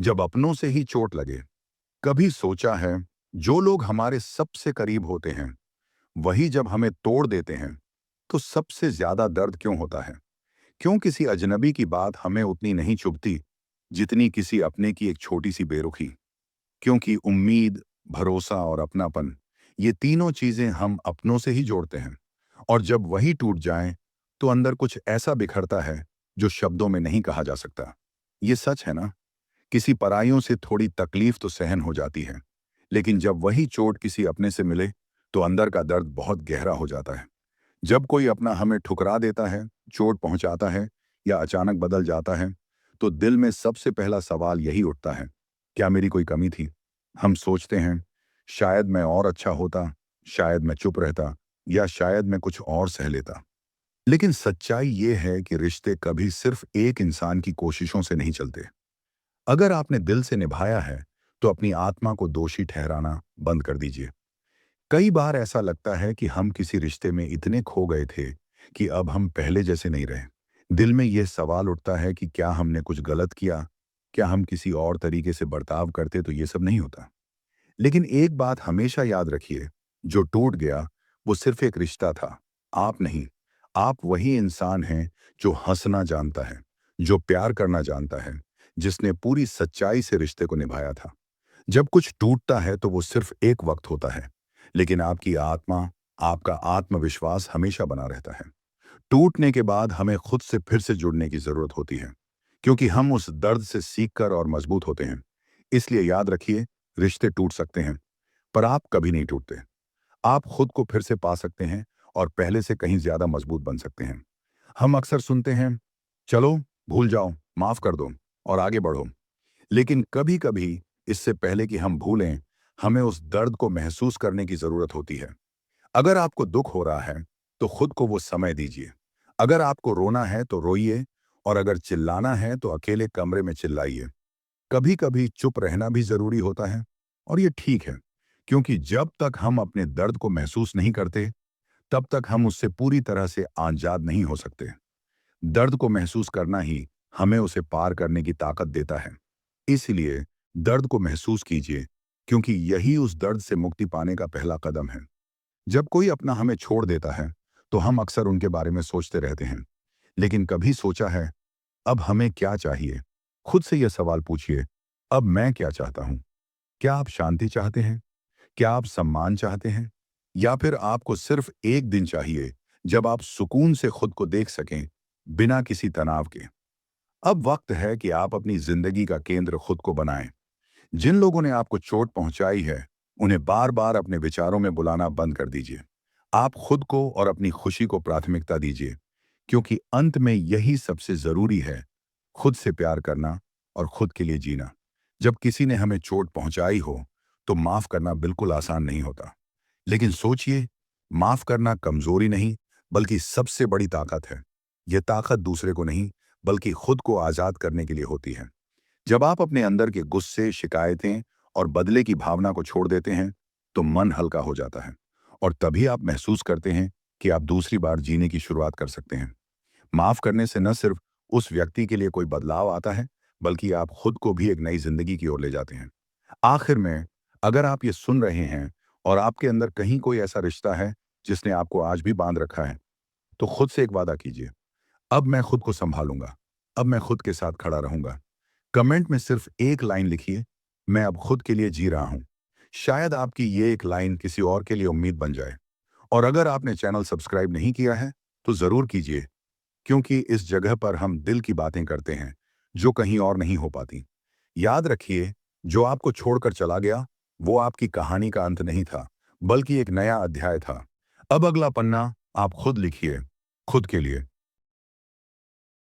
जब अपनों से ही चोट लगे। कभी सोचा है, जो लोग हमारे सबसे करीब होते हैं वही जब हमें तोड़ देते हैं तो सबसे ज्यादा दर्द क्यों होता है? क्यों किसी अजनबी की बात हमें उतनी नहीं चुभती जितनी किसी अपने की एक छोटी सी बेरुखी? क्योंकि उम्मीद, भरोसा और अपनापन, ये तीनों चीजें हम अपनों से ही जोड़ते हैं। और जब वही टूट जाए तो अंदर कुछ ऐसा बिखरता है जो शब्दों में नहीं कहा जा सकता। ये सच है ना? किसी पराइयों से थोड़ी तकलीफ तो सहन हो जाती है, लेकिन जब वही चोट किसी अपने से मिले तो अंदर का दर्द बहुत गहरा हो जाता है। जब कोई अपना हमें ठुकरा देता है, चोट पहुंचाता है या अचानक बदल जाता है, तो दिल में सबसे पहला सवाल यही उठता है, क्या मेरी कोई कमी थी? हम सोचते हैं, शायद मैं और अच्छा होता, शायद मैं चुप रहता, या शायद मैं कुछ और सह लेता। लेकिन सच्चाई ये है कि रिश्ते कभी सिर्फ एक इंसान की कोशिशों से नहीं चलते। अगर आपने दिल से निभाया है, तो अपनी आत्मा को दोषी ठहराना बंद कर दीजिए। कई बार ऐसा लगता है कि हम किसी रिश्ते में इतने खो गए थे कि अब हम पहले जैसे नहीं रहे। दिल में यह सवाल उठता है कि क्या हमने कुछ गलत किया? क्या हम किसी और तरीके से बर्ताव करते तो ये सब नहीं होता? लेकिन एक बात हमेशा याद रखिए, जो टूट गया वो सिर्फ एक रिश्ता था, आप नहीं। आप वही इंसान हैं जो हंसना जानता है, जो प्यार करना जानता है, जिसने पूरी सच्चाई से रिश्ते को निभाया था। जब कुछ टूटता है तो वो सिर्फ एक वक्त होता है, लेकिन आपकी आत्मा, आपका आत्मविश्वास हमेशा बना रहता है। टूटने के बाद हमें खुद से फिर से जुड़ने की जरूरत होती है, क्योंकि हम उस दर्द से सीखकर और मजबूत होते हैं। इसलिए याद रखिए, रिश्ते टूट सकते हैं, पर आप कभी नहीं टूटते। आप खुद को फिर से पा सकते हैं और पहले से कहीं ज्यादा मजबूत बन सकते हैं। हम अक्सर सुनते हैं, चलो भूल जाओ, माफ कर दो और आगे बढ़ो। लेकिन कभी कभी इससे पहले कि हम भूलें, हमें उस दर्द को महसूस करने की जरूरत होती है। अगर आपको दुख हो रहा है तो खुद को वो समय दीजिए। अगर आपको रोना है तो रोइए, और अगर चिल्लाना है तो अकेले कमरे में चिल्लाइए। कभी कभी चुप रहना भी जरूरी होता है, और ये ठीक है, क्योंकि जब तक हम अपने दर्द को महसूस नहीं करते तब तक हम उससे पूरी तरह से आजाद नहीं हो सकते। दर्द को महसूस करना ही हमें उसे पार करने की ताकत देता है। इसलिए दर्द को महसूस कीजिए, क्योंकि यही उस दर्द से मुक्ति पाने का पहला कदम है। जब कोई अपना हमें छोड़ देता है तो हम अक्सर उनके बारे में सोचते रहते हैं, लेकिन कभी सोचा है, अब हमें क्या चाहिए? खुद से यह सवाल पूछिए, अब मैं क्या चाहता हूं? क्या आप शांति चाहते हैं? क्या आप सम्मान चाहते हैं? या फिर आपको सिर्फ एक दिन चाहिए जब आप सुकून से खुद को देख सकें, बिना किसी तनाव के? अब वक्त है कि आप अपनी जिंदगी का केंद्र खुद को बनाएं। जिन लोगों ने आपको चोट पहुंचाई है, उन्हें बार बार अपने विचारों में बुलाना बंद कर दीजिए। आप खुद को और अपनी खुशी को प्राथमिकता दीजिए, क्योंकि अंत में यही सबसे जरूरी है, खुद से प्यार करना और खुद के लिए जीना। जब किसी ने हमें चोट पहुंचाई हो तो माफ करना बिल्कुल आसान नहीं होता। लेकिन सोचिए, माफ करना कमजोरी नहीं, बल्कि सबसे बड़ी ताकत है। यह ताकत दूसरे को नहीं, बल्कि खुद को आजाद करने के लिए होती है। जब आप अपने अंदर के गुस्से, शिकायतें और बदले की भावना को छोड़ देते हैं, तो मन हल्का हो जाता है, और तभी आप महसूस करते हैं कि आप दूसरी बार जीने की शुरुआत कर सकते हैं। माफ करने से न सिर्फ उस व्यक्ति के लिए कोई बदलाव आता है, बल्कि आप खुद को भी एक नई जिंदगी की ओर ले जाते हैं। आखिर में, अगर आप ये सुन रहे हैं और आपके अंदर कहीं कोई ऐसा रिश्ता है जिसने आपको आज भी बांध रखा है, तो खुद से एक वादा कीजिए, अब मैं खुद को संभालूंगा, अब मैं खुद के साथ खड़ा रहूंगा। कमेंट में सिर्फ एक लाइन लिखिए, मैं अब खुद के लिए जी रहा हूं। शायद आपकी ये एक लाइन किसी और के लिए उम्मीद बन जाए। और अगर आपने चैनल सब्सक्राइब नहीं किया है तो जरूर कीजिए, क्योंकि इस जगह पर हम दिल की बातें करते हैं जो कहीं और नहीं हो पाती। याद रखिए, जो आपको छोड़कर चला गया वो आपकी कहानी का अंत नहीं था, बल्कि एक नया अध्याय था। अब अगला पन्ना आप खुद लिखिए, खुद के लिए।